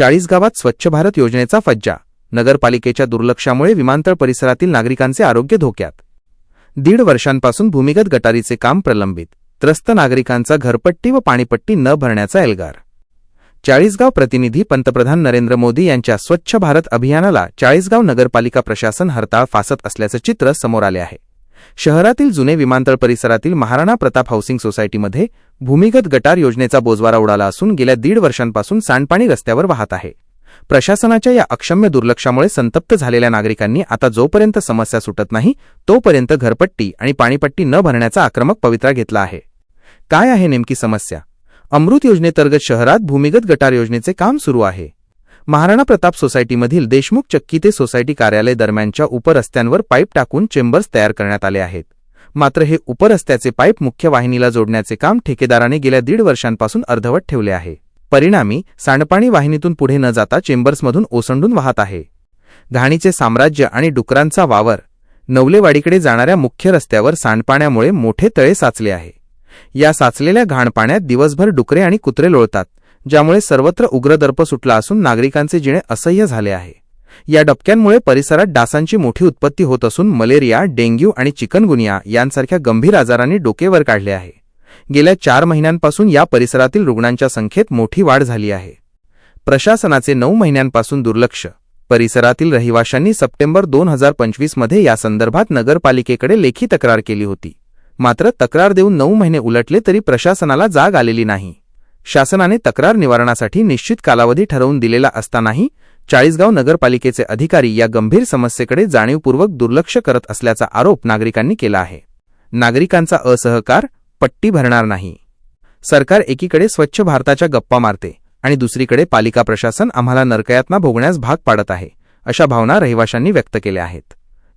40 गावात स्वच्छ भारत योजनेचा फज्जा. नगरपालिकेच्या दुर्लक्षामुळे विमानतळ परिसरातील नागरिकांचे आरोग्य धोक्यात. 1.5 वर्षांपासून भूमिगत गटारीचे काम प्रलंबित. त्रस्त नागरिकांचा घरपट्टी व पाणीपट्टी न भरण्याचा एल्गार. 40 गाव प्रतिनिधी. पंतप्रधान नरेंद्र मोदी यांच्या स्वच्छ भारत अभियानाला 40 गाव नगरपालिका प्रशासन हरताळ फासत असल्याचं चित्र समोर आले आहे. शहरातील जुने विमानतळ परिसरातील महाराणा प्रताप हाऊसिंग सोसायटीमध्ये भूमिगत गटार योजनेचा बोजवारा उडाला असून गेल्या 1.5 वर्षांपासून सांडपाणी रस्त्यावर वाहत आहे. प्रशासनाच्या या अक्षम्य दुर्लक्षामुळे संतप्त झालेल्या नागरिकांनी आता जोपर्यंत समस्या सुटत नाही तोपर्यंत घरपट्टी आणि पाणीपट्टी न भरण्याचा आक्रमक पवित्रा घेतला आहे. काय आहे नेमकी समस्या? अमृत योजनेंतर्गत शहरात भूमिगत गटार योजनेचे काम सुरू आहे. महाराणा प्रताप सोसायटीमधील देशमुख चक्की ते सोसायटी कार्यालय दरम्यानच्या उपरस्त्यांवर पाईप टाकून चेंबर्स तयार करण्यात आले आहेत. मात्र हे उपरस्त्याचे पाईप मुख्य वाहिनीला जोडण्याचे काम ठेकेदाराने गेल्या 1.5 वर्षांपासून अर्धवट ठेवले आहे. परिणामी सांडपाणी वाहिनीतून पुढे न जाता चेंबर्समधून ओसंडून वाहत आहे. घाणीचे साम्राज्य आणि डुकरांचा वावर. नवलेवाडीकडे जाणाऱ्या मुख्य रस्त्यावर सांडपाण्यामुळे मोठे तळे साचले आहे. या साचलेल्या घाणपाण्यात दिवसभर डुकरे आणि कुत्रे लोळतात, ज्यामुळे सर्वत्र उग्रदर्प सुटला असून नागरिकांचे जिणे असह्य झाले आहे. या डबक्यांमुळे परिसरात डासांची मोठी उत्पत्ती होत असून मलेरिया, डेंग्यू आणि चिकनगुनिया यांसारख्या गंभीर आजारांनी डोके वर काढले आहे. गेल्या 4 महिन्यांपासून या परिसरातील रुग्णांच्या संख्येत मोठी वाढ झाली आहे. प्रशासनाचे 9 महिन्यांपासून दुर्लक्ष. परिसरातील रहिवाशांनी सप्टेंबर 2025 मध्ये या संदर्भात नगरपालिकेकडे लेखी तक्रार केली होती. मात्र तक्रार देऊन 9 महिने उलटले तरी प्रशासनाला जाग आलेली नाही. शासनाने तक्रार निवारणासाठी निश्चित कालावधी ठरवून दिलेला असतानाही 40 गाव नगरपालिकेचे अधिकारी या गंभीर समस्येकडे जाणीवपूर्वक दुर्लक्ष करत असल्याचा आरोप नागरिकांनी केला आहे. नागरिकांचा असहकार. पट्टी भरणार नाही. सरकार एकीकडे स्वच्छ भारताच्या गप्पा मारते आणि दुसरीकडे पालिका प्रशासन आम्हाला नरकयातना भोगण्यास भाग पाडत आहे, अशा भावना रहिवाशांनी व्यक्त केल्या आहेत.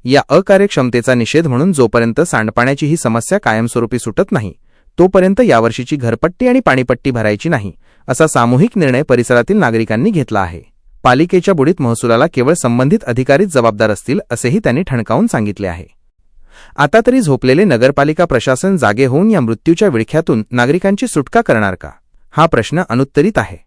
या अकार्यक्षमतेचा निषेध म्हणून जोपर्यंत सांडपाण्याची ही समस्या कायमस्वरूपी सुटत नाही तोपर्यंत यावर्षीची घरपट्टी आणि पाणीपट्टी भरायची नाही, असा सामूहिक निर्णय परिसरातील नागरिकांनी घेतला आहे. पालिकेच्या बुडीत महसुलाला केवळ संबंधित अधिकारीच जबाबदार असतील, असेही त्यांनी ठणकावून सांगितले आहे. आता तरी झोपलेले नगरपालिका प्रशासन जागे होऊन या मृत्यूच्या विळख्यातून नागरिकांची सुटका करणार का? हा प्रश्न अनुत्तरित आहे.